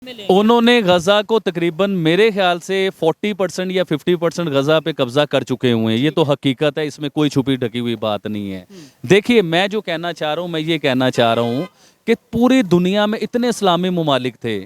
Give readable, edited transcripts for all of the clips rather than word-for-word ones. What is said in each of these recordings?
उन्होंने गज़ा को तकरीबन मेरे ख्याल से 40% या 50% गज़ा पे कब्ज़ा कर चुके हुए हैं। ये तो हकीकत है, इसमें कोई छुपी ढकी हुई बात नहीं है। देखिए, मैं जो कहना चाह रहा हूँ, मैं ये कहना चाह रहा हूँ कि पूरी दुनिया में इतने इस्लामी ममालिक थे,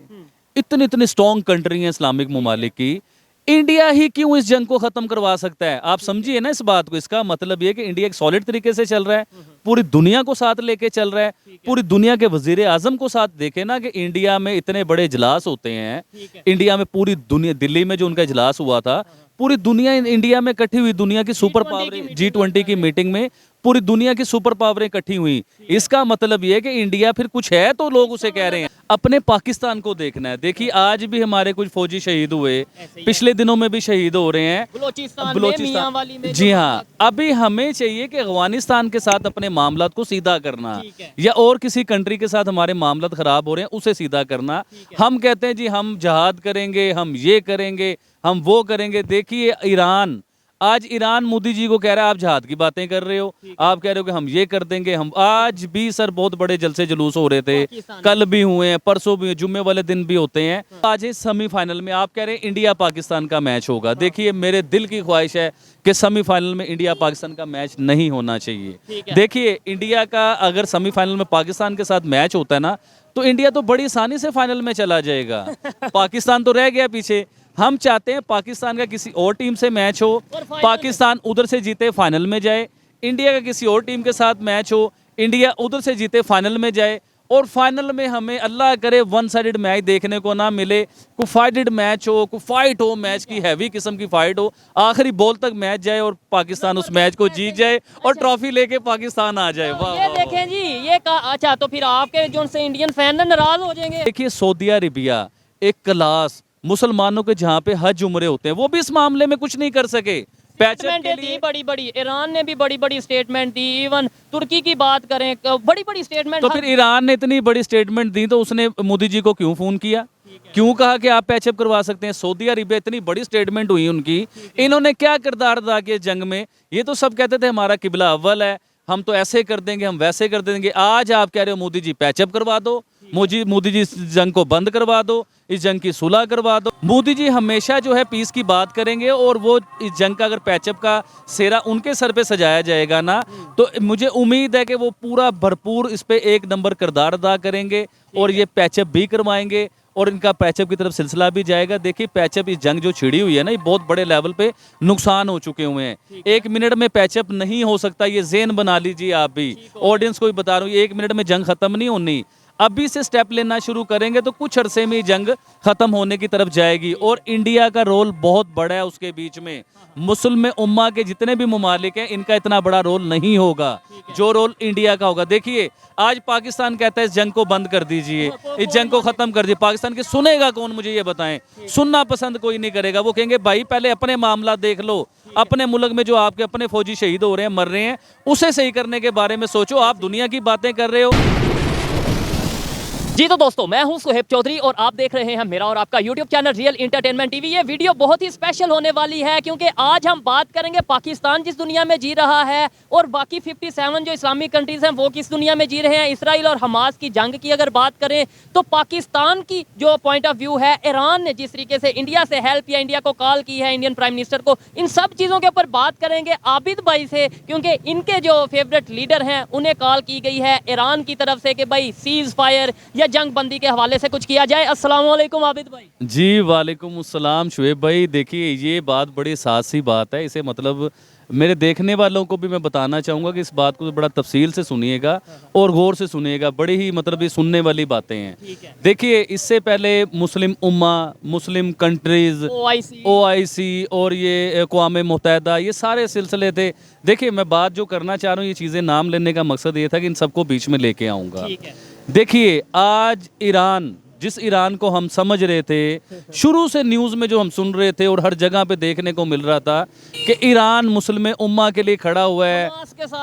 इतनी इतनी स्ट्रॉन्ग कंट्री हैं इस्लामिक ममालिक की, इंडिया ही क्यों इस जंग को खत्म करवा सकता है? आप समझिए ना इस बात को। इसका मतलब ये कि इंडिया एक सॉलिड तरीके से चल रहा है, पूरी दुनिया को साथ लेके चल रहा है, पूरी दुनिया के वजीर आजम को साथ देखे ना कि इंडिया में इतने बड़े इजलास होते हैं। इंडिया में पूरी दुनिया, दिल्ली में जो उनका इजलास हुआ था, पूरी दुनिया इंडिया में इकट्ठी हुई, दुनिया की सुपर पावर G20 की मीटिंग में पूरी दुनिया की सुपर पावरें इकट्ठी हुई। इसका मतलब ये है कि इंडिया फिर कुछ है, तो लोग उसे कह रहे हैं। अपने पाकिस्तान को देखना है। देखिए, आज भी हमारे कुछ फौजी शहीद हुए, पिछले दिनों में भी शहीद हो रहे हैं बलूचिस्तान। जी हाँ, अभी हमें चाहिए कि अफगानिस्तान के साथ अपने मामलात को सीधा करना, या और किसी कंट्री के साथ हमारे मामलात खराब हो रहे हैं उसे सीधा करना। हम कहते हैं जी हम जहाद करेंगे, हम ये करेंगे, हम वो करेंगे। देखिए, ईरान, आज ईरान मोदी जी को कह रहा है आप जहाद की बातें कर रहे हो, आप कह रहे हो कि हम ये कर देंगे। हम आज भी सर बहुत बड़े जलसे जुलूस हो रहे थे, कल भी हुए हैं, परसों भी, जुम्मे वाले दिन भी होते हैं। आज इस सेमीफाइनल में आप कह रहे हैं इंडिया पाकिस्तान का मैच होगा। देखिए, मेरे दिल की ख्वाहिश है कि सेमीफाइनल में इंडिया पाकिस्तान का मैच नहीं होना चाहिए। देखिए, इंडिया का अगर सेमीफाइनल में पाकिस्तान के साथ मैच होता है ना, तो इंडिया तो बड़ी आसानी से फाइनल में चला जाएगा। पाकिस्तान तो रह गया पीछे। हम चाहते हैं पाकिस्तान का किसी और टीम से मैच हो, पाकिस्तान उधर से जीते फाइनल में जाए। इंडिया का किसी और टीम के साथ मैच हो, इंडिया उधर से जीते फाइनल में जाए। और फाइनल में हमें अल्लाह करे वन साइडेड मैच देखने को ना मिले, कोई फाइटेड मैच हो, कोई फाइट हो, मैच की हैवी किस्म की फाइट हो, आखिरी बॉल तक मैच जाए और पाकिस्तान उस मैच को जीत जाए और ट्रॉफी लेके पाकिस्तान आ जाए। वाह, ये देखें जी, ये अच्छा, तो फिर आपके जो से इंडियन फैन नाराज हो जाएंगे। देखिए, सऊदी अरेबिया एक क्लास, मुसलमानों के जहाँ पे हज उम्रे होते हैं, वो भी इस मामले में कुछ नहीं कर सके। स्टेटमेंट दी बड़ी बड़ी, ईरान ने भी बड़ी बड़ी स्टेटमेंट दी, इवन तुर्की की बात करें, बड़ी बड़ी स्टेटमेंट। तो फिर ईरान ने इतनी बड़ी स्टेटमेंट दी तो उसने मोदी जी को क्यों फोन किया, क्यों कहा कि आप पैचअप करवा सकते हैं? सऊदी अरेबिया, इतनी बड़ी स्टेटमेंट हुई उनकी, इन्होंने क्या किरदार अदा किया जंग में? ये तो सब कहते थे हमारा किबला अव्वल है, हम तो ऐसे कर देंगे, हम वैसे कर देंगे। आज आप कह रहे हो मोदी जी पैचअप करवा दो, मोदी जी इस जंग को बंद करवा दो, इस जंग की सुलह करवा दो। मोदी जी हमेशा जो है पीस की बात करेंगे, और वो इस जंग का अगर पैचअप का सेहरा उनके सर पे सजाया जाएगा ना, तो मुझे उम्मीद है कि वो पूरा भरपूर इस पे एक नंबर किरदार अदा करेंगे और ये पैचअप भी करवाएंगे और इनका पैचअप की तरफ सिलसिला भी जाएगा। देखिए, पैचअप, इस जंग जो छिड़ी हुई है ना, ये बहुत बड़े लेवल पे नुकसान हो चुके हुए हैं। 1 मिनट में पैचअप नहीं हो सकता, ये ज़हन बना लीजिए आप भी, ऑडियंस को भी बता रहा हूँ, 1 मिनट में जंग खत्म नहीं होनी। अभी से स्टेप लेना शुरू करेंगे तो कुछ अरसे में जंग खत्म होने की तरफ जाएगी। और इंडिया का रोल बहुत बड़ा है उसके बीच में। मुस्लिम उम्मा के जितने भी ममालिक हैं, इनका इतना बड़ा रोल नहीं होगा जो रोल इंडिया का होगा। देखिए, आज पाकिस्तान कहता है इस जंग को बंद कर दीजिए, इस जंग को खत्म कर दीजिए। पाकिस्तान की सुनेगा कौन, मुझे ये बताएं? सुनना पसंद कोई नहीं करेगा। वो कहेंगे भाई पहले अपने मामला देख लो, अपने मुल्क में जो आपके अपने फौजी शहीद हो रहे हैं, मर रहे हैं, उसे सही करने के बारे में सोचो। आप दुनिया की बातें कर रहे हो। जी तो दोस्तों, मैं हूं सुहेब चौधरी और आप देख रहे हैं मेरा और आपका YouTube channel real entertainment TV. ये वीडियो बहुत ही स्पेशल होने वाली है क्योंकि आज हम बात करेंगे पाकिस्तान जिस दुनिया में जी रहा है और बाकी 57 जो इस्लामिक कंट्रीज हैं वो किस दुनिया में जी रहे हैं। इसराइल और हमास की जंग की अगर बात करें तो पाकिस्तान की जो पॉइंट ऑफ व्यू है, ईरान ने जिस तरीके से इंडिया से हेल्प या इंडिया को कॉल की है, इंडियन प्राइम मिनिस्टर को, इन सब चीज़ों के ऊपर बात करेंगे आबिद भाई से, क्योंकि इनके जो फेवरेट लीडर हैं उन्हें कॉल की गई है ईरान की तरफ से कि भाई सीज फायर या जंग बंदी के हवाले से कुछ किया जाए। अस्सलाम वालेकुम आबिद भाई। जी वालेकुम अस्सलाम शुएब भाई। देखिए, ये बात बड़ी सासी बात है, इसे मतलब मेरे देखने वालों को भी मैं बताना चाहूँगा कि इस बात को बड़ा तफसील से सुनिएगा और गौर से सुनिएगा। बड़ी ही मतलब ये सुनने वाली बातें हैं। देखिए, इससे पहले मुस्लिम उम्मा, मुस्लिम कंट्रीज़, OIC और ये अक़वाम मुत्तहिदा, ये सारे सिलसिले थे। देखिए, मैं बात जो करना चाह रहा हूँ, ये चीज़ें नाम लेने का मकसद ये था कि इन सबको बीच में लेके आऊँगा। देखिए, आज ईरान, जिस ईरान को हम समझ रहे थे, शुरू से न्यूज़ में जो हम सुन रहे थे और हर जगह पे देखने को मिल रहा था कि ईरान मुस्लिम उम्मा के लिए खड़ा हुआ है,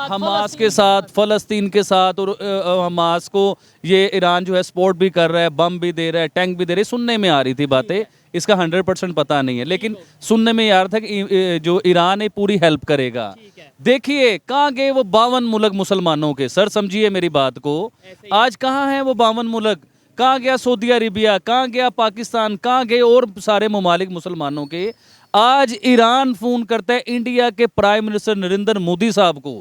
हमास के साथ, फ़लस्तीन के साथ, और हमास को ये ईरान जो है सपोर्ट भी कर रहा है, बम भी दे रहा है, टैंक भी दे रहा है। सुनने में आ रही थी बातें, इसका 100% पता नहीं है, लेकिन सुनने में आ रहा था कि जो ईरान है पूरी हेल्प करेगा। देखिए, कहाँ गए वो 52 मुल्क मुसलमानों के? सर समझिए मेरी बात को, आज कहाँ हैं वो 52 मुल्क? कहाँ गया सऊदी अरेबिया, कहाँ गया पाकिस्तान, कहाँ गए और सारे ममालिक मुसलमानों के। आज ईरान फ़ोन करता है इंडिया के प्राइम मिनिस्टर नरेंद्र मोदी साहब को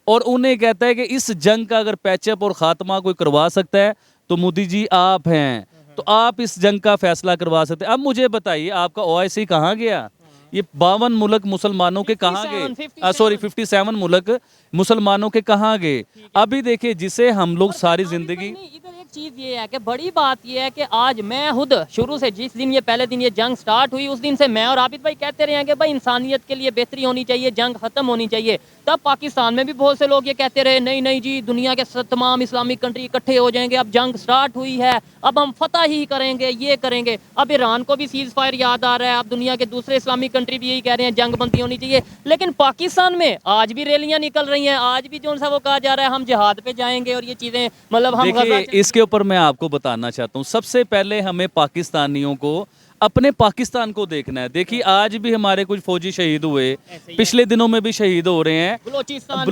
और उन्हें कहता है कि इस जंग का अगर पैचअप और ख़ात्मा कोई करवा सकता है तो मोदी जी आप हैं, तो आप इस जंग का फैसला करवा सकते हैं। अब मुझे बताइए आपका ओआईसी कहाँ गया? ये 52 मुल्क मुसलमानों के कहाँ गए? सॉरी 57 मुल्क मुसलमानों के कहाँ गए? अभी देखिए जिसे हम लोग सारी जिंदगी इधर एक चीज ये है कि बड़ी बात ये है कि आज मैं खुद शुरू से जिस दिन ये पहले दिन ये जंग स्टार्ट हुई उस दिन से मैं और आबिद भाई कहते रहे हैं कि भाई इंसानियत के लिए बेहतरी होनी चाहिए, जंग खत्म होनी चाहिए। तब पाकिस्तान में भी बहुत से लोग ये कहते रहे नहीं नहीं जी दुनिया के तमाम इस्लामिक कंट्री इकट्ठे हो जाएंगे, अब जंग स्टार्ट हुई है, अब हम फतह ही करेंगे, ये करेंगे। अब ईरान को भी सीज फायर याद आ रहा है, अब दुनिया के दूसरे इस्लामिक कंट्री भी यही कह रहे हैं जंग बंदी होनी चाहिए। लेकिन पाकिस्तान में आज भी रैलियां निकल रही हैं, आज भी जो सा वो कहा जा रहा है हम जिहाद पे जाएंगे और ये चीजें मतलब हम देखिए इसके ऊपर मैं आपको बताना चाहता हूँ। सबसे पहले हमें पाकिस्तानियों को अपने पाकिस्तान को देखना है। देखिए आज भी हमारे कुछ फौजी शहीद हुए, पिछले दिनों में भी शहीद हो रहे हैं बलूचिस्तान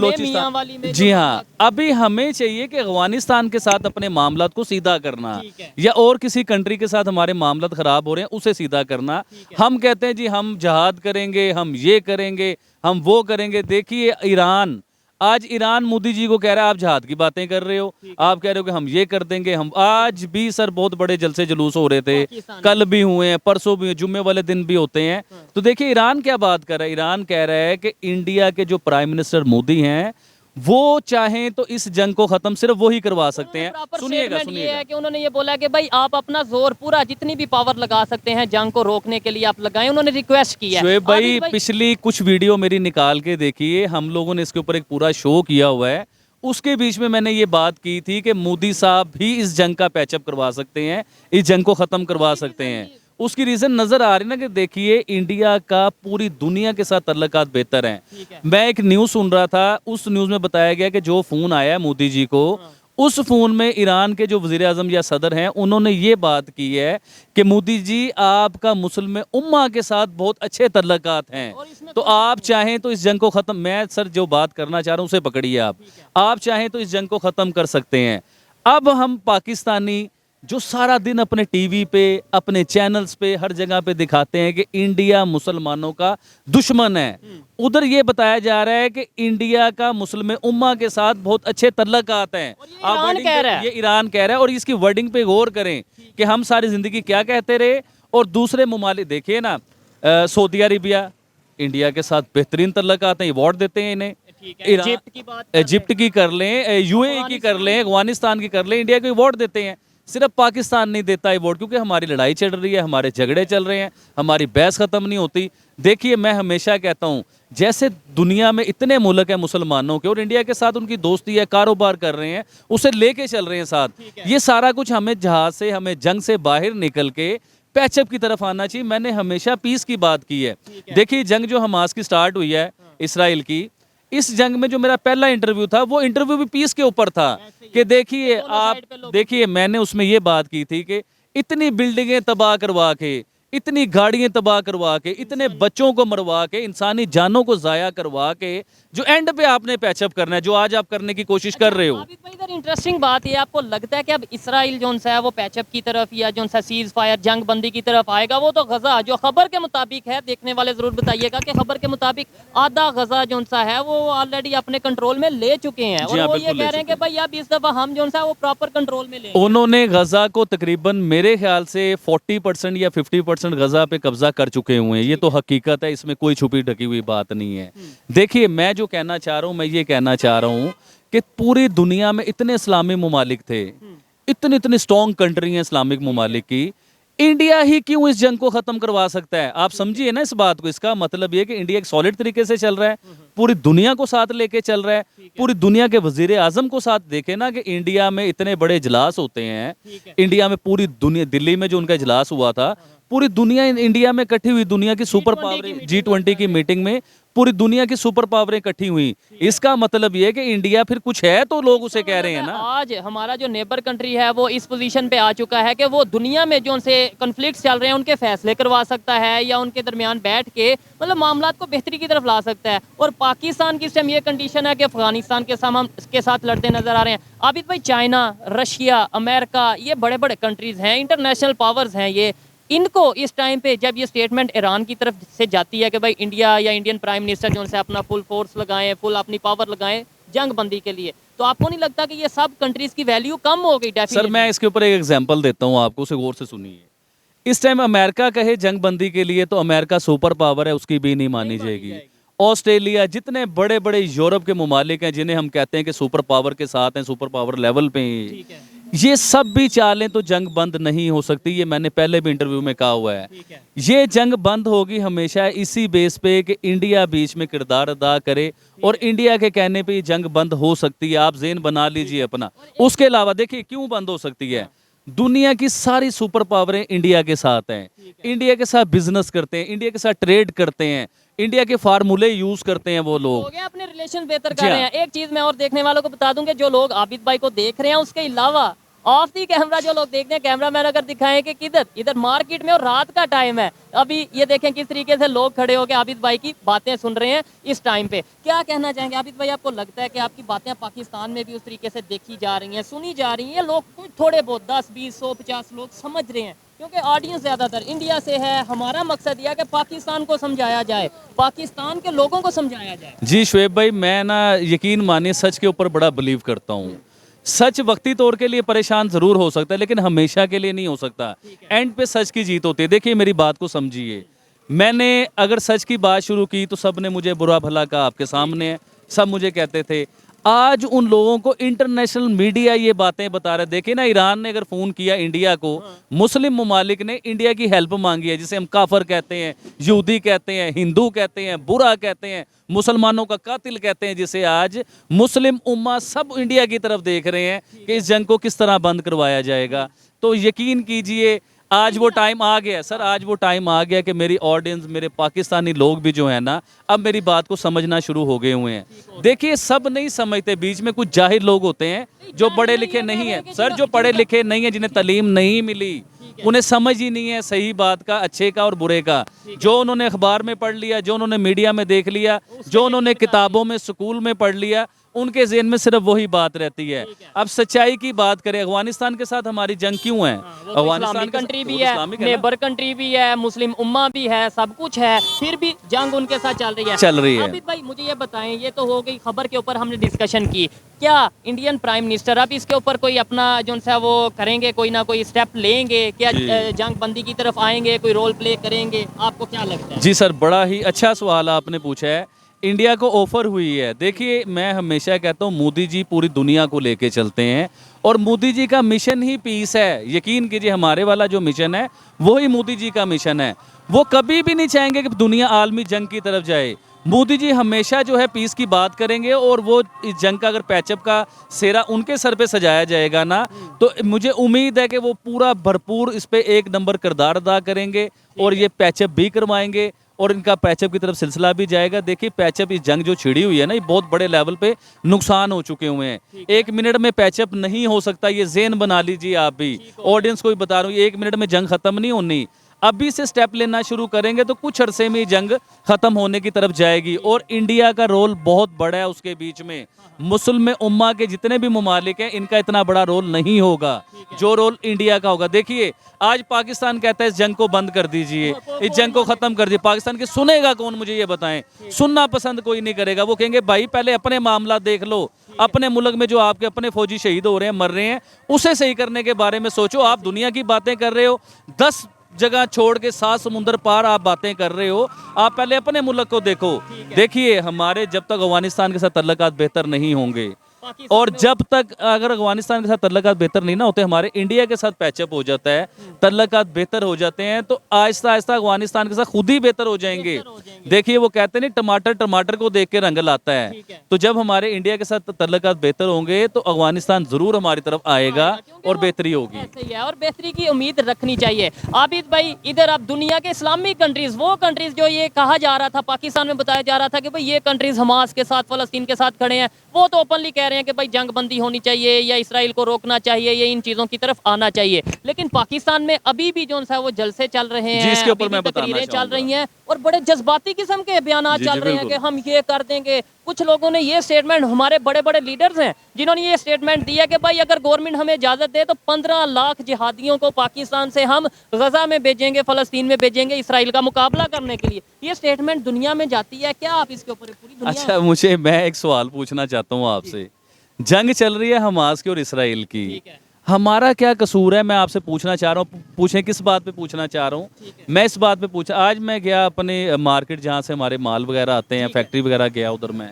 में। जी हाँ, अभी हमें चाहिए कि अफगानिस्तान के साथ अपने मामलात को सीधा करना या और किसी कंट्री के साथ हमारे मामलात खराब हो रहे हैं उसे सीधा करना। हम कहते हैं जी हम जहाद करेंगे, हम ये करेंगे, हम वो करेंगे। देखिए ईरान, आज ईरान मोदी जी को कह रहा है आप जहाद की बातें कर रहे हो, आप कह रहे हो कि हम ये कर देंगे। हम आज भी सर बहुत बड़े जलसे जुलूस हो रहे थे, कल भी हुए हैं, परसों भी, जुम्मे वाले दिन भी होते हैं। तो देखिए ईरान क्या बात कर रहा है, ईरान कह रहा है कि इंडिया के जो प्राइम मिनिस्टर मोदी हैं वो चाहें तो इस जंग को खत्म सिर्फ वो ही करवा सकते हैं। सुनिएगा ये है कि उन्होंने ये बोला कि भाई आप अपना जोर पूरा जितनी भी पावर लगा सकते हैं जंग को रोकने के लिए आप लगाएं, उन्होंने रिक्वेस्ट की है। शोएब भाई पिछली कुछ वीडियो मेरी निकाल के देखिए, हम लोगों ने इसके ऊपर एक पूरा शो किया हुआ है। उसके बीच में मैंने ये बात की थी कि मोदी साहब भी इस जंग का पैचअप करवा सकते हैं, इस जंग को खत्म करवा सकते हैं। उसकी रीजन नजर आ रही ना कि देखिए इंडिया का पूरी दुनिया के साथ तल्लकात बेहतर हैं। मैं एक न्यूज़ सुन रहा था, उस न्यूज़ में बताया गया कि जो फोन आया है मोदी जी को, उस फोन में ईरान के जो वजीर आजम या सदर हैं उन्होंने ये बात की है कि मोदी जी आपका मुस्लिम उम्मा के साथ बहुत अच्छे तल्लकात हैं, तो आप चाहें तो इस जंग को ख़त्म, मैं सर जो बात करना चाह रहा हूँ उसे पकड़िए आप चाहें तो इस जंग को ख़त्म कर सकते हैं। अब हम पाकिस्तानी जो सारा दिन अपने टीवी पे, अपने चैनल्स पे, हर जगह पे दिखाते हैं कि इंडिया मुसलमानों का दुश्मन है, उधर ये बताया जा रहा है कि इंडिया का मुस्लिम उम्मा के साथ बहुत अच्छे तल्लकात हैं। ये ईरान कह रहा है और इसकी वर्डिंग पे गौर करें कि हम सारी जिंदगी क्या कहते रहे। और दूसरे ममालिक देखिए ना, सऊदी अरेबिया इंडिया के साथ बेहतरीन तल्लकात हैं, अवार्ड देते हैं इन्हें। इजिप्ट की कर लें, यूएई की कर लें, अफगानिस्तान की कर लें, इंडिया को अवार्ड देते हैं। सिर्फ पाकिस्तान नहीं देता है वोट, क्योंकि हमारी लड़ाई चल रही है, हमारे झगड़े चल रहे हैं, हमारी बहस ख़त्म नहीं होती। देखिए मैं हमेशा कहता हूँ जैसे दुनिया में इतने मुल्क हैं मुसलमानों के और इंडिया के साथ उनकी दोस्ती है, कारोबार कर रहे हैं, उसे लेके चल रहे हैं साथ। ये सारा कुछ हमें जहाज से, हमें जंग से बाहर निकल के पैचअप की तरफ आना चाहिए। मैंने हमेशा पीस की बात की है। देखिए जंग जो हमास की स्टार्ट हुई है इसराइल की, इस जंग में जो मेरा पहला इंटरव्यू था वो इंटरव्यू भी पीस के ऊपर था कि देखिए आप देखिए, मैंने उसमें ये बात की थी कि इतनी बिल्डिंगें तबाह करवा के, इतनी गाड़ियां तबाह करवा के, इतने बच्चों को मरवा के, इंसानी जानों को जाया करवा के जो एंड पे आपने पैचअप करना है, जो आज आप करने की कोशिश कर रहे हो। इधर इंटरेस्टिंग बात ये, आपको लगता है कि अब इसराइल जो है वो पैचअप की तरफ या जो सीज फायर जंग बंदी की तरफ आएगा? वो तो गजा जो खबर के मुताबिक है, देखने वाले जरूर बताइएगा कि खबर के मुताबिक आधा गजा जो है वो ऑलरेडी अपने कंट्रोल में ले चुके हैं और वो ये कह रहे हैं कि भाई अब इस दफा हम जो है वो प्रॉपर कंट्रोल में ले। उन्होंने गजा को तकरीबन मेरे ख्याल से 40% या 50% गजा पे कब्जा कर चुके हुए हैं। ये तो हकीकत है, इसमें कोई छुपी ढकी हुई बात नहीं है। देखिए मैं जो कहना चाह रहा हूँ, मैं ये कहना चाह रहा हूँ कि पूरी दुनिया में इतने इस्लामी ममालिक थे, इतनी इतनी स्ट्रॉन्ग कंट्री हैं इस्लामिक ममालिक की, इंडिया ही क्यों इस जंग को खत्म करवा सकता है? आप समझिए ना इस बात को। इसका मतलब ये कि इंडिया एक सॉलिड तरीके से चल रहा है, पूरी दुनिया को साथ लेके चल रहा है, पूरी दुनिया के वजीर आजम को साथ। देखे ना कि इंडिया में इतने बड़े इजलास होते हैं, इंडिया में पूरी दुनिया, दिल्ली में जो उनका इजलास हुआ था, पूरी दुनिया इंडिया में इकट्ठी हुई, दुनिया की सुपर पावर G20 की मीटिंग में पूरी दुनिया की सुपर पावरें इकट्ठी हुई, इसका मतलब ये है कि इंडिया फिर कुछ है तो लोग उसे कह रहे हैं ना। आज हमारा जो नेबर कंट्री है वो इस पोजीशन पे आ चुका है कि वो दुनिया में जो उनसे कॉन्फ्लिक्ट चल रहे हैं उनके फैसले करवा सकता है, या उनके दरमियान बैठ के मतलब मामलात को बेहतरी की तरफ ला सकता है। और पाकिस्तान की इस टाइम ये कंडीशन है कि अफगानिस्तान के साथ लड़ते नजर आ रहे हैं। आबिद भाई, चाइना, रशिया, अमेरिका, ये बड़े बड़े कंट्रीज हैं, इंटरनेशनल पावर्स हैं ये, इनको इस टाइम पे जब ये स्टेटमेंट ईरान की तरफ से जाती है कि भाई इंडिया या इंडियन प्राइम मिनिस्टर जो उनसे अपना फुल फोर्स लगाएं, फुल अपनी पावर लगाएं जंग बंदी के लिए, तो आपको नहीं लगता कि ये सब कंट्रीज की वैल्यू कम हो गई? सर मैं इसके ऊपर एक एग्जांपल देता हूँ आपको, उसे गौर से सुनिए। इस टाइम अमेरिका कहे जंग बंदी के लिए तो अमेरिका सुपर पावर है, उसकी भी नहीं मानी जाएगी। ऑस्ट्रेलिया, जितने बड़े बड़े यूरोप के ममालिक हैं जिन्हें हम कहते हैं कि सुपर पावर के साथ हैं, सुपर पावर लेवल पे हैं, ये सब भी चालें तो जंग बंद नहीं हो सकती। ये मैंने पहले भी इंटरव्यू में कहा हुआ है। ये जंग बंद होगी हमेशा इसी बेस पे कि इंडिया बीच में किरदार अदा करे, और इंडिया के कहने पे ये जंग बंद हो सकती है। आप ज़हन बना लीजिए अपना। उसके अलावा देखिए क्यों बंद हो सकती है, दुनिया की सारी सुपर पावरें इंडिया के साथ हैं, इंडिया के साथ बिजनेस करते हैं, इंडिया के साथ ट्रेड करते हैं, इंडिया के फार्मूले यूज करते हैं वो लोग, हो गया अपने रिलेशन बेहतर कर रहे हैं। एक चीज मैं और देखने वालों को बता दूं कि जो लोग आबिद भाई को देख रहे हैं उसके अलावा ऑफ दी कैमरा जो लोग देख रहे हैं, कैमरा मैन अगर दिखाएं कि किधर इधर मार्केट में और रात का टाइम है, अभी ये देखें किस तरीके से लोग खड़े होकर आबिद भाई की बातें सुन रहे हैं इस टाइम पे। क्या कहना चाहेंगे आबिद भाई, आपको लगता है कि आपकी बातें पाकिस्तान में भी उस तरीके से देखी जा रही हैं, सुनी जा रही हैं, लोग कुछ थोड़े बहुत 10, 20, 100, 50 लोग समझ रहे हैं? क्योंकि ऑडियंस ज़्यादातर इंडिया से है। हमारा मकसद यह है कि पाकिस्तान को समझाया जाए, पाकिस्तान के लोगों को समझाया जाए। जी शुएब भाई, मैं ना यकीन मानिए सच के ऊपर बड़ा बिलीव करता हूँ। सच वक्ती तौर के लिए परेशान जरूर हो सकता है, लेकिन हमेशा के लिए नहीं हो सकता। एंड पे सच की जीत होती है। देखिए मेरी बात को समझिए, मैंने अगर सच की बात शुरू की तो सब ने मुझे बुरा भला कहा, आपके सामने है, सब मुझे कहते थे। आज उन लोगों को इंटरनेशनल मीडिया ये बातें बता रहे। देखिए ना, ईरान ने अगर फ़ोन किया इंडिया को, मुस्लिम ममालिक ने इंडिया की हेल्प मांगी है, जिसे हम काफर कहते हैं, यहूदी कहते हैं, हिंदू कहते हैं, बुरा कहते हैं, मुसलमानों का कातिल कहते हैं, जिसे आज मुस्लिम उम्मा सब इंडिया की तरफ देख रहे हैं कि इस जंग को किस तरह बंद करवाया जाएगा। तो यकीन कीजिए आज वो टाइम आ गया सर, आज वो टाइम आ गया कि मेरी ऑडियंस, मेरे पाकिस्तानी लोग भी जो है ना, अब मेरी बात को समझना शुरू हो गए हुए हैं। देखिए सब नहीं समझते, बीच में कुछ जाहिर लोग होते हैं जो पढ़े लिखे नहीं है सर, जो पढ़े लिखे नहीं है, जिन्हें तालीम नहीं मिली, उन्हें समझ ही नहीं है सही बात का, अच्छे का और बुरे का। जो उन्होंने अखबार में पढ़ लिया, जो उन्होंने मीडिया में देख लिया, जो उन्होंने किताबों में स्कूल में पढ़ लिया, उनके ज़हन में सिर्फ वही बात रहती है। अब सच्चाई की बात करें, अफगानिस्तान के साथ हमारी जंग क्यों है? अफगानिस्तान कंट्री भी है, नेबर कंट्री भी है, मुस्लिम उम्मा भी है, सब कुछ है, फिर भी जंग उनके साथ चल रही है। आबिद भाई मुझे ये बताएं, ये तो हो गई खबर के ऊपर हमने डिस्कशन की, क्या इंडियन प्राइम मिनिस्टर अब इसके ऊपर कोई अपना जो सा वो करेंगे, कोई ना कोई स्टेप लेंगे? क्या जंग बंदी की तरफ आएंगे, कोई रोल प्ले करेंगे? आपको क्या लगता है? जी सर, बड़ा ही अच्छा सवाल आपने पूछा है। इंडिया को ऑफर हुई है। देखिए मैं हमेशा कहता हूँ मोदी जी पूरी दुनिया को लेके चलते हैं, और मोदी जी का मिशन ही पीस है। यकीन कीजिए हमारे वाला जो मिशन है वही मोदी जी का मिशन है। वो कभी भी नहीं चाहेंगे कि दुनिया आलमी जंग की तरफ जाए। मोदी जी हमेशा जो है पीस की बात करेंगे, और वो इस जंग का अगर पैचअप का सेरा उनके सर पे सजाया जाएगा ना, तो मुझे उम्मीद है कि वो पूरा भरपूर इस पे एक नंबर किरदार अदा करेंगे, और ये पैचअप भी करवाएंगे, और इनका पैचअप की तरफ सिलसिला भी जाएगा। देखिए पैचअप, इस जंग जो छिड़ी हुई है ना, ये बहुत बड़े लेवल पे नुकसान हो चुके हुए हैं। 1 मिनट में पैचअप नहीं हो सकता, ये ज़हन बना लीजिए आप भी, ऑडियंस को भी बता रहा हूँ, 1 मिनट में जंग खत्म नहीं होनी। अभी से स्टेप लेना शुरू करेंगे तो कुछ अरसे में जंग खत्म होने की तरफ जाएगी, और इंडिया का रोल बहुत बड़ा है उसके बीच में। मुस्लिम उम्मा के जितने भी ममालिक हैं, इनका इतना बड़ा रोल नहीं होगा जो रोल इंडिया का होगा। देखिए आज पाकिस्तान कहता है इस जंग को बंद कर दीजिए, इस जंग को खत्म कर दीजिए। पाकिस्तान की सुनेगा कौन, मुझे ये बताएं? सुनना पसंद कोई नहीं करेगा। वो कहेंगे भाई पहले अपने मामला देख लो, अपने मुल्क में जो आपके अपने फौजी शहीद हो रहे हैं, मर रहे हैं, उसे सही करने के बारे में सोचो। आप दुनिया की बातें कर रहे हो, 10 जगह छोड़ के 7 समुंदर पार आप बातें कर रहे हो, आप पहले अपने मुल्क को देखो। देखिए हमारे जब तक अफगानिस्तान के साथ तल्लुकात बेहतर नहीं होंगे, पाकिस्तान और में जब तक अगर अफगानिस्तान के साथ तल्लुकात बेहतर नहीं ना होते, हमारे इंडिया के साथ पैचअप हो जाता है, तल्लुकात बेहतर हो जाते हैं, तो आहिस्ता आहिस्ता अफगानिस्तान के साथ खुद ही बेहतर हो जाएंगे। बेहतर हो जाएंगे। देखिए वो कहते हैं नहीं, टमाटर टमाटर को देख के रंग लाता है। ठीक है। तो जब हमारे इंडिया के साथ तल्लुकात बेहतर होंगे तो अफगानिस्तान जरूर हमारी तरफ आएगा क्योंकि और वो बेहतरी होगी। ऐसे ही है और बेहतरी की उम्मीद रखनी चाहिए। आबिद भाई, इधर आप दुनिया के इस्लामिक कंट्रीज, वो कंट्रीज जो ये कहा जा रहा था, पाकिस्तान में बताया जा रहा था कि भाई ये कंट्रीज हमास के साथ, फलस्तीन के साथ खड़े हैं, वो तो ओपनली कह रहे हैं कि भाई जंग बंदी होनी चाहिए या इसराइल को रोकना चाहिए या इन चीज़ों की तरफ आना चाहिए। लेकिन पाकिस्तान में अभी भी जो है वो जलसे चल रहे जी, हैं, इसके ऊपर अभी भी मैं बताना तकरीरें चल चाहूंगा। रही हैं और बड़े जज्बाती किस्म के बयान जी, चल जी, रहे हैं कि बिल्कुल। हम ये कर देंगे। कुछ लोगों ने ये स्टेटमेंट, हमारे बड़े बड़े लीडर्स हैं जिन्होंने ये स्टेटमेंट दिया कि भाई अगर गवर्नमेंट हमें इजाज़त दे तो 15 लाख जिहादियों को पाकिस्तान से हम गजा में भेजेंगे, फ़लस्तीन में भेजेंगे इसराइल का मुकाबला करने के लिए। ये स्टेटमेंट दुनिया में जाती है, क्या आप इसके ऊपर पूरी दुनिया अच्छा, मुझे मैं एक सवाल पूछना चाहता हूँ आपसे। जंग चल रही है हमास की और इसराइल की, ठीक है। हमारा क्या कसूर है? मैं आपसे पूछना चाह रहा हूँ। पूछें किस बात पे पूछना चाह रहा हूँ? मैं इस बात पे पूछा, आज मैं गया अपने मार्केट जहाँ से हमारे माल वगैरह आते हैं, फैक्ट्री वगैरह गया, उधर मैं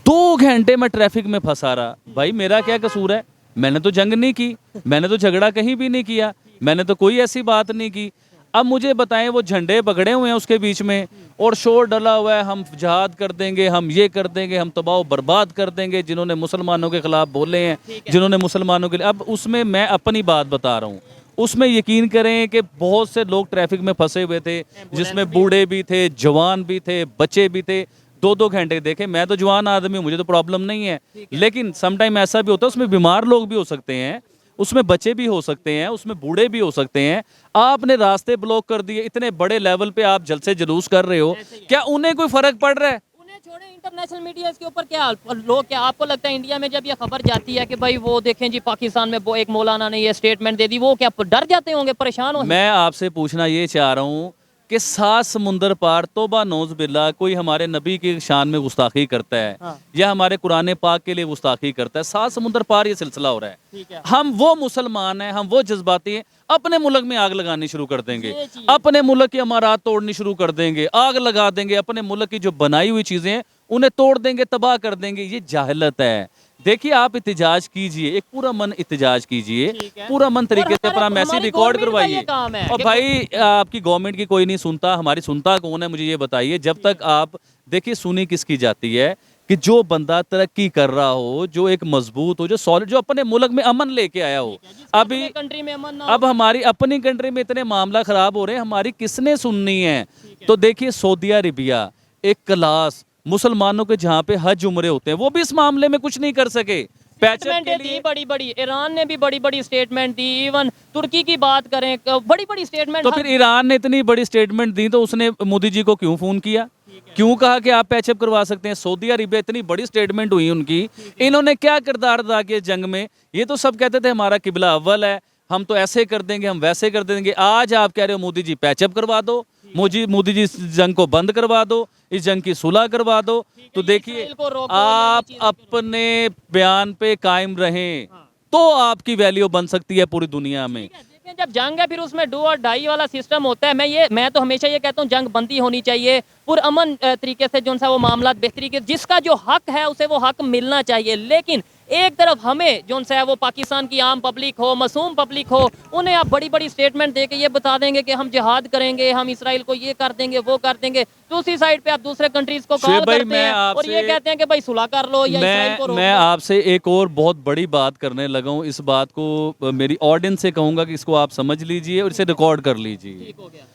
2 घंटे में ट्रैफिक में फंसा रहा। भाई मेरा क्या कसूर है? मैंने तो जंग नहीं की, मैंने तो झगड़ा कहीं भी नहीं किया, मैंने तो कोई ऐसी बात नहीं की। अब मुझे बताएं, वो झंडे पकड़े हुए हैं उसके बीच में और शोर डला हुआ है, हम जिहाद कर देंगे, हम ये कर देंगे, हम तबाह बर्बाद कर देंगे, जिन्होंने मुसलमानों के खिलाफ बोले हैं, जिन्होंने मुसलमानों के लिए। अब उसमें मैं अपनी बात बता रहा हूँ, उसमें यकीन करें कि बहुत से लोग ट्रैफिक में फंसे हुए थे, जिसमें बूढ़े भी थे, जवान भी थे, बच्चे भी थे। 2-2 घंटे देखे। मैं तो जवान आदमी हूँ, मुझे तो प्रॉब्लम नहीं है, लेकिन समटाइम ऐसा भी होता है, उसमें बीमार लोग भी हो सकते हैं, उसमें बच्चे भी हो सकते हैं, उसमें बूढ़े भी हो सकते हैं। आपने रास्ते ब्लॉक कर दिए, इतने बड़े लेवल पे आप जलसे जुलूस कर रहे हो, क्या उन्हें कोई फर्क पड़ रहा है? उन्हें छोड़े, इंटरनेशनल मीडिया इसके ऊपर क्या लोग, क्या आपको लगता है इंडिया में जब ये खबर जाती है कि भाई वो देखें जी पाकिस्तान में वो एक मौलाना ने ये स्टेटमेंट दे दी, वो क्या डर जाते होंगे, परेशान होंगे? मैं आपसे पूछना ये चाह रहा हूँ कि 7 समुंदर पार तौबा नौज बिल्ला कोई हमारे नबी की शान में गुस्ताखी करता है, हाँ। या हमारे कुरान पाक के लिए गुस्ताखी करता है, 7 समुंदर पार ये सिलसिला हो रहा है। ठीक है। हम वो मुसलमान हैं, हम वो जज्बाती हैं, अपने मुल्क में आग लगानी शुरू कर देंगे, ये चीज़। अपने मुल्क की अमारात तोड़नी शुरू कर देंगे, आग लगा देंगे, अपने मुल्क की जो बनाई हुई चीजें हैं उन्हें तोड़ देंगे, तबाह कर देंगे। ये जाहिलत है। देखिए, आप इतिजाज कीजिए, एक पूरा मन इतिजाज कीजिए, ठीक है। पूरा मन तरीके से और अपना मैसेज हमारी रिकॉर्ड गवर्नमेंट का ये करवाइए। काम है और कि- भाई आपकी गवर्नमेंट की कोई नहीं सुनता, हमारी सुनता कौन है? मुझे ये बताइए। जब तक आप देखिए, सुनी किसकी जाती है कि जो बंदा तरक्की कर रहा हो, जो एक मजबूत हो, जो सॉलिड, जो अपने मुल्क में अमन लेके आया हो। अभी कंट्री में अमन ना अब हमारी अपनी कंट्री में इतने मामला खराब हो रहे हैं, हमारी किसने सुननी है? तो देखिए, सऊदी अरेबिया एक क्लास, मुसलमानों के जहाँ पे हज उम्रे होते हैं, वो भी इस मामले में कुछ नहीं कर सके। पैचअप के स्टेटमेंटें लिए दी बड़ी बड़ी, ईरान ने भी बड़ी बड़ी स्टेटमेंट दी, इवन तुर्की की बात करें, बड़ी बड़ी स्टेटमेंट। तो फिर ईरान ने इतनी बड़ी स्टेटमेंट दी तो उसने मोदी जी को क्यों फोन किया, क्यों कहा कि आप पैचअप करवा सकते हैं? सऊदी अरेबिया, इतनी बड़ी स्टेटमेंट हुई उनकी, इन्होंने क्या किरदार अदा किया जंग में? ये तो सब कहते थे हमारा किबला अव्वल है, हम तो ऐसे कर देंगे, हम वैसे कर देंगे। आज आप कह रहे हो मोदी जी पैचअप करवा दो, मोदी जी इस जंग को बंद करवा दो, इस जंग की सुलह करवा दो। तो देखिए, इसराइल को रोको, आप ये चीज़ें अपने बयान पे कायम रहें तो आपकी वैल्यू बन सकती है पूरी दुनिया में। देखें, जब जंग है फिर उसमें डू और डाई वाला सिस्टम होता है। मैं तो हमेशा ये कहता हूँ जंग बंदी होनी चाहिए, पुरअमन तरीके से जो सा वो मामला बेहतरी के, जिसका जो हक है उसे वो हक मिलना चाहिए। लेकिन एक तरफ हमें जो सा है वो पाकिस्तान की आम पब्लिक हो, मासूम पब्लिक हो, उन्हें आप बड़ी बड़ी स्टेटमेंट दे के ये बता देंगे कि हम जिहाद करेंगे, हम इसराइल को ये कर देंगे, वो कर देंगे। दूसरी साइड पे आप दूसरे कंट्रीज को कॉल भाई, करते हैं और ये कहते हैं कि भाई सुलह कर लो या इसराइल को रोक मैं दो। आपसे एक और बहुत बड़ी बात करने लगा हूँ। इस बात को मेरी ऑडियंस से कहूँगा कि इसको आप समझ लीजिए और इसे रिकॉर्ड कर लीजिए। ठीक हो गया।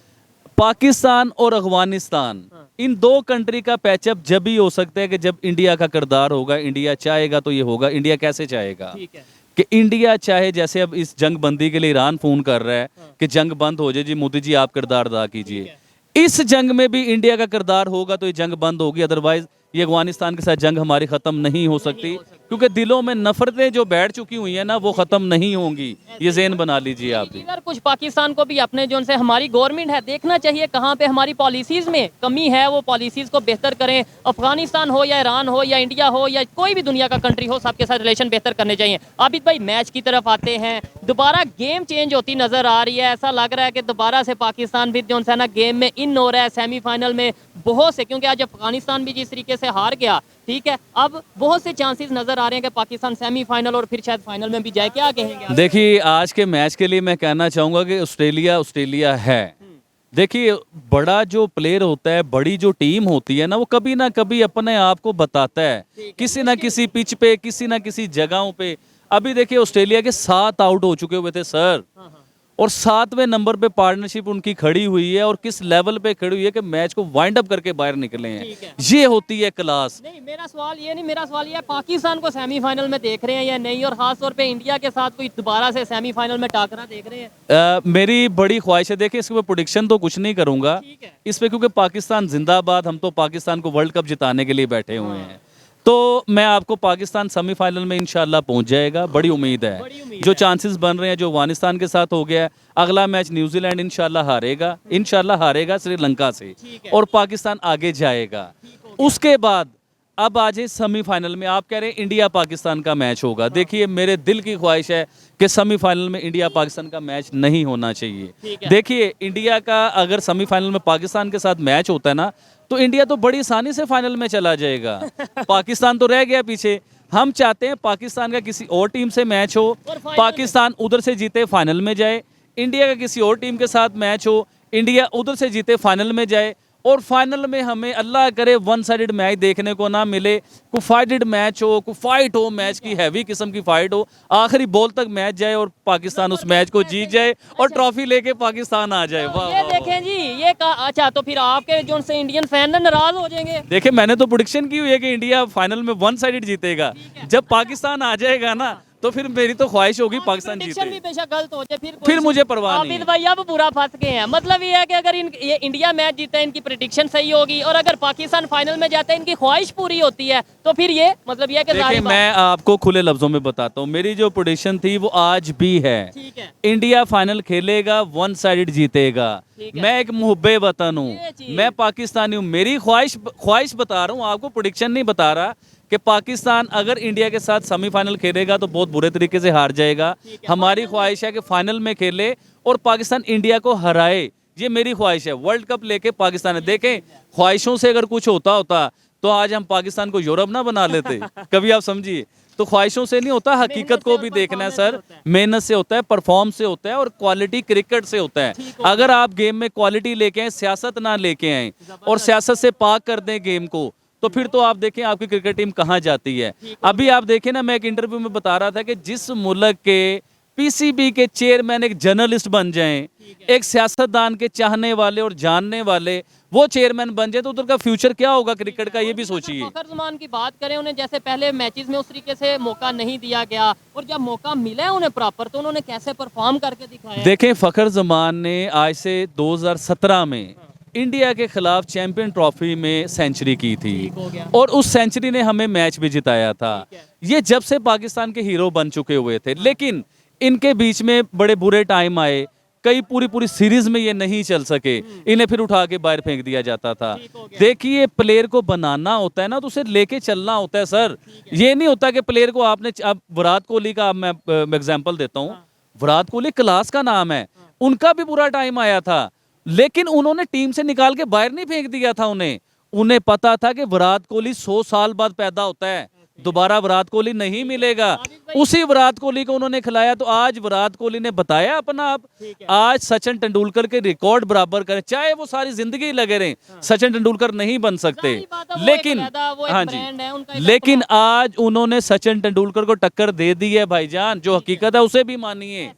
पाकिस्तान और अफगानिस्तान, इन 2 कंट्री का पैचअप जब ही हो सकता है कि जब इंडिया का किरदार होगा। इंडिया चाहेगा तो ये होगा। इंडिया कैसे चाहेगा? ठीक है। कि इंडिया चाहे, जैसे अब इस जंग बंदी के लिए ईरान फोन कर रहा है कि जंग बंद हो जाए जी, मोदी जी आप किरदार अदा कीजिए। इस जंग में भी इंडिया का किरदार होगा तो ये जंग बंद होगी, अदरवाइज ये अफगानिस्तान के साथ जंग हमारी खत्म नहीं हो सकती, क्योंकि दिलों में नफरतें जो बैठ चुकी हुई हैं ना, वो खत्म नहीं होंगी। ये ज़हन बना लीजिए आप भी। इधर कुछ पाकिस्तान को भी अपने जो से हमारी गवर्नमेंट है देखना चाहिए कहाँ पे हमारी पॉलिसीज में कमी है, वो पॉलिसीज को बेहतर करें। अफगानिस्तान हो या ईरान हो या इंडिया हो या कोई भी दुनिया का कंट्री हो, सबके साथ रिलेशन बेहतर करने चाहिए। आबिद भाई, मैच की तरफ आते हैं। दोबारा गेम चेंज होती नजर आ रही है। ऐसा लग रहा है कि दोबारा से पाकिस्तान भी जो है ना गेम में इन हो रहा है सेमीफाइनल में बहुत से, क्योंकि आज अफगानिस्तान भी जिस तरीके से हार गया, ठीक है, अब बहुत से चांसेस नजर आ रहे हैं कि पाकिस्तान सेमीफाइनल और फिर शायद फाइनल में भी जाए, क्या कहेंगे आप? देखिए आज के मैच के लिए मैं कहना चाहूँगा कि ऑस्ट्रेलिया है। देखिए बड़ा जो प्लेयर होता है, बड़ी जो टीम होती है ना कभी अपने आप को बताता है किसी ना किसी पिच पे, किसी ना किसी जगहों पे। अभी देखिए ऑस्ट्रेलिया के 7 आउट हो चुके हुए थे सर, और 7वें नंबर पे पार्टनरशिप उनकी खड़ी हुई है, और किस लेवल पे खड़ी हुई है कि मैच को वाइंड अप करके बाहर निकले हैं। ये होती है क्लास। नहीं, मेरा सवाल ये है पाकिस्तान को सेमीफाइनल में देख रहे हैं या नहीं, और खास तौर पे इंडिया के साथ कोई दोबारा से सेमीफाइनल में टाकरा देख रहे हैं? मेरी बड़ी ख्वाहिश है, देखिए इसके ऊपर प्रोडिक्शन तो कुछ नहीं करूंगा ठीक है। इस पे, क्योंकि पाकिस्तान जिंदाबाद, हम तो पाकिस्तान को वर्ल्ड कप जिताने के लिए बैठे हुए हैं। तो मैं आपको पाकिस्तान सेमीफाइनल में इंशाल्लाह पहुंच जाएगा, बड़ी उम्मीद है। बड़ी उम्मीद जो चांसेस बन रहे हैं, जो अफगानिस्तान के साथ हो गया है, अगला मैच न्यूजीलैंड इंशाल्लाह हारेगा श्रीलंका से, ठीक है। और पाकिस्तान आगे जाएगा। उसके बाद अब आज इस सेमीफाइनल में आप कह रहे हैं इंडिया पाकिस्तान का मैच होगा। देखिए मेरे दिल की ख्वाहिश है कि सेमीफाइनल में इंडिया पाकिस्तान का मैच नहीं होना चाहिए। ठीक है। देखिए इंडिया का अगर सेमीफाइनल में पाकिस्तान के साथ मैच होता है ना, तो इंडिया तो बड़ी आसानी से फाइनल में चला जाएगा। पाकिस्तान तो रह गया पीछे। हम चाहते हैं पाकिस्तान का किसी और टीम से मैच हो, पाकिस्तान उधर से जीते फाइनल में जाए। इंडिया का किसी और टीम के साथ मैच हो, इंडिया उधर से जीते फाइनल में जाए, और फाइनल में हमें अल्लाह करे वन साइडेड मैच देखने को ना मिले, कोई फाइटेड मैच हो, कोई फाइट हो, मैच की हैवी किस्म की फाइट हो, आखिरी बॉल तक मैच जाए और पाकिस्तान उस मैच को जीत जाए और ट्रॉफी लेके पाकिस्तान आ जाए। वाह ये देखें जी, ये अच्छा, तो फिर आपके जो से इंडियन फैन नाराज हो जाएंगे। देखिए मैंने तो प्रेडिक्शन की हुई है कि इंडिया फाइनल में वन साइडेड जीतेगा। जब पाकिस्तान आ जाएगा ना, तो फिर मेरी तो ख्वाहिश होगी पाकिस्तान प्रेडिक्शन भी जीते। बेशक गलत हो जाए, फिर मुझे परवाह नहीं आबिद है। भाई अब बुरा फंस गए हैं। मतलब ये है कि अगर ये इंडिया मैच जीता है, इनकी प्रेडिक्शन सही होगी, और अगर पाकिस्तान फाइनल में जाता है, इनकी ख्वाहिश पूरी होती है, तो फिर ये मतलब ये है कि देखिए जाहिर बात- मैं आपको खुले लफ्जों में बताता हूँ, मेरी जो प्रेडिक्शन थी वो आज भी है। ठीक है। इंडिया फाइनल खेलेगा, वन साइडेड जीतेगा। ठीक है। मैं एक मुहब्बे वतन ये हूँ, चीज़। मैं पाकिस्तानी हूँ। मेरी ख्वाहिश बता रहा हूँ आपको, प्रेडिक्शन नहीं बता रहा कि पाकिस्तान अगर इंडिया के साथ सेमीफाइनल खेलेगा तो बहुत बुरे तरीके से हार जाएगा। हमारी ख्वाहिश है कि फाइनल में खेले और पाकिस्तान इंडिया को हराए, ये मेरी ख्वाहिश है। वर्ल्ड कप लेके पाकिस्तान है। देखें ख्वाहिशों से अगर कुछ होता तो आज हम पाकिस्तान को यूरोप ना बना लेते। कभी आप समझिए, तो ख्वाहिशों से नहीं होता, हकीकत को भी देखना है सर। मेहनत से होता है, परफॉर्म से होता है, और क्वालिटी क्रिकेट से होता है। अगर आप गेम में क्वालिटी लेके आए, सियासत ना लेके आए और सियासत से पाक कर दें गेम को, तो फिर तो आप देखें आपकी क्रिकेट टीम कहाँ जाती है। अभी आप देखें ना, मैं एक इंटरव्यू में बता रहा था कि जिस मुल्क के पीसीबी के चेयरमैन एक जर्नलिस्ट बन जाएं, एक सियासतदान के चाहने वाले और जानने वाले वो चेयरमैन बन जाए, तो उधर का फ्यूचर क्या होगा क्रिकेट का, ये भी सोचिए। फखर जमान की बात करें, उन्हें जैसे पहले मैचेस में उस तरीके से मौका नहीं दिया गया, और जब मौका मिला है उन्हें प्रॉपर, तो उन्होंने कैसे परफॉर्म करके दिखाया। देखें फखर जमान ने आज से 2017 में इंडिया के खिलाफ चैंपियन ट्रॉफी में सेंचुरी की थी, और उस सेंचुरी ने हमें मैच भी जिताया था। ये जब से पाकिस्तान के हीरो बन चुके हुए थे, लेकिन इनके बीच में बड़े बुरे टाइम आए, कई पूरी सीरीज में ये नहीं चल सके, इन्हें फिर उठा के बाहर फेंक दिया जाता था। देखिए प्लेयर को बनाना होता है ना, तो उसे लेके चलना होता है सर। ये नहीं होता कि प्लेयर को आपने, अब विराट कोहली का मैं एग्जांपल देता हूँ। विराट कोहली क्लास का नाम है, उनका भी बुरा टाइम आया था, लेकिन उन्होंने टीम से निकाल के बाहर नहीं फेंक दिया था। उन्हें पता था कि विराट कोहली 100 साल बाद पैदा होता है, दोबारा विराट कोहली नहीं मिलेगा। उसी विराट कोहली को उन्होंने खिलाया, तो आज विराट कोहली ने बताया अपना आप। आज सचिन तेंदुलकर के रिकॉर्ड बराबर करें, चाहे वो सारी जिंदगी लगे रहे, सचिन तेंदुलकर नहीं बन सकते। लेकिन हाँ जी, लेकिन आज उन्होंने सचिन तेंदुलकर को टक्कर दे दी है भाईजान, जो हकीकत है उसे भी मानिए।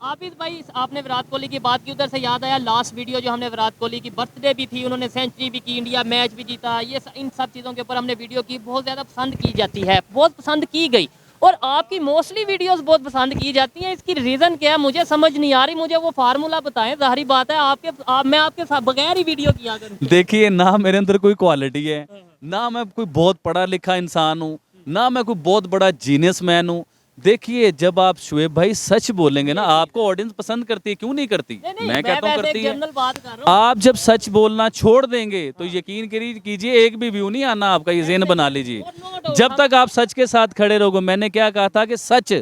आबिद भाई, आपने विराट कोहली की बात की, उधर से याद आया लास्ट वीडियो जो हमने विराट कोहली की बर्थडे भी थी, उन्होंने सेंचुरी भी की, इंडिया मैच भी जीता, ये इन सब चीज़ों के ऊपर हमने वीडियो की, बहुत ज़्यादा पसंद की जाती है, बहुत पसंद की गई, और आपकी मोस्टली वीडियोस बहुत पसंद की जाती हैं। इसकी रीज़न क्या है मुझे समझ नहीं आ रही, मुझे वो फार्मूला बताएं। जाहिर बात है मैं आपके साथ बगैर ही वीडियो किया करूं। देखिए ना मेरे अंदर कोई क्वालिटी है, ना मैं कोई बहुत पढ़ा लिखा इंसान हूँ, ना मैं कोई बहुत बड़ा जीनियस मैन हूँ। देखिए जब आप शुएब भाई सच बोलेंगे ना, आपको ऑडियंस पसंद करती है, क्यों नहीं करती? मैं कहता हूँ करती है। बात कर रहा हूं। आप जब सच बोलना छोड़ देंगे तो यकीन कीजिए एक भी व्यू नहीं आना आपका, ये ज़हन बना लीजिए। जब तक आप सच के साथ खड़े रहोगे, मैंने क्या कहा था कि सच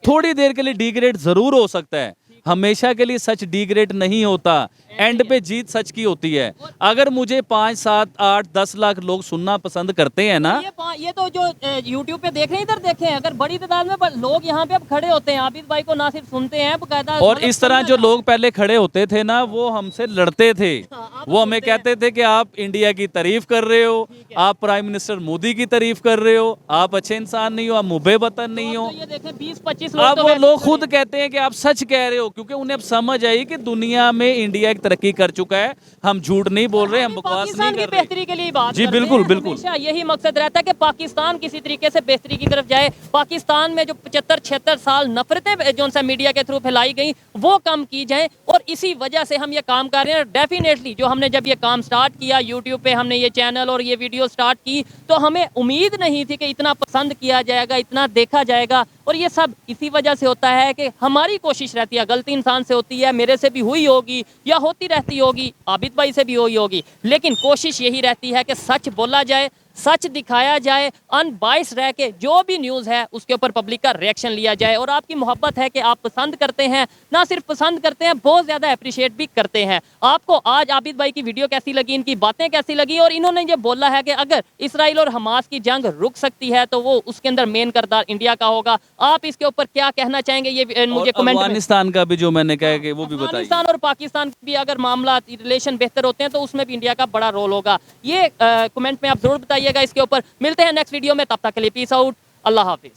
थोड़ी देर के लिए डिग्रेड जरूर हो सकता है, हमेशा के लिए सच डिग्रेड नहीं होता, एंड पे जीत सच की होती है। अगर मुझे 5, 7, 8, 10 लाख लोग सुनना पसंद करते हैं ना, ये तो जो YouTube पे देख रहे हैं, इधर देखें, अगर बड़ी तादाद में लोग यहाँ पे अब खड़े होते हैं, आबिद भाई को ना सिर्फ सुनते हैं बकायदा, और इस तरह जो लोग पहले खड़े होते थे ना, वो हमसे लड़ते थे। वो हमें कहते थे कि आप इंडिया की तारीफ कर रहे हो, आप प्राइम मिनिस्टर मोदी की तारीफ कर रहे हो, आप अच्छे इंसान नहीं हो, आप मुबे वतन नहीं हो। ये देखें 20-25 अब लोग वो लोग खुद कहते हैं कि आप सच कह रहे हो, क्योंकि उन्हें अब समझ आई कि दुनिया में इंडिया एक तरक्की कर चुका है। हम झूठ नहीं बोल रहे, हम बकवास नहीं पाकिस्तान की कर रहे। बेहतरी के लिए बात जी करते बिल्कुल हैं। बिल्कुल। हमेशा यही मकसद रहता है कि पाकिस्तान किसी तरीके से बेहतरी की तरफ जाए। पाकिस्तान में जो 75-76 साल नफरतें जो उनसे मीडिया के थ्रू फैलाई गई वो कम की जाए, और इसी वजह से हम ये काम कर रहे हैं। डेफिनेटली जो हमने जब ये काम स्टार्ट किया, यूट्यूब पे हमने ये चैनल और ये वीडियो स्टार्ट की, तो हमें उम्मीद नहीं थी कि इतना पसंद किया जाएगा, इतना देखा जाएगा। और ये सब इसी वजह से होता है कि हमारी कोशिश रहती है, गलती इंसान से होती है, मेरे से भी हुई होगी या होती रहती होगी, आबिद भाई से भी हुई होगी, लेकिन कोशिश यही रहती है कि सच बोला जाए, सच दिखाया जाए, अनबाइस रह के जो भी न्यूज़ है उसके ऊपर पब्लिक का रिएक्शन लिया जाए। और आपकी मोहब्बत है कि आप पसंद करते हैं, ना सिर्फ पसंद करते हैं, बहुत ज़्यादा अप्रिशिएट भी करते हैं। आपको आज आबिद भाई की वीडियो कैसी लगी, इनकी बातें कैसी लगी, और इन्होंने ये बोला है कि अगर इसराइल और हमास की जंग रुक सकती है तो वो उसके अंदर मेन किरदार इंडिया का होगा। आप इसके ऊपर क्या कहना चाहेंगे, ये मुझे कमेंट में। अफगानिस्तान का भी जो मैंने कहा कि वो भी बताइए। अफगानिस्तान और पाकिस्तान भी अगर मामला रिलेशन बेहतर होते हैं तो उसमें भी इंडिया का बड़ा रोल होगा। ये कमेंट में आप जरूर बताइएगा इसके ऊपर। मिलते हैं नेक्स्ट वीडियो में, तब तक के लिए पीस आउट, अल्लाह हाफिज।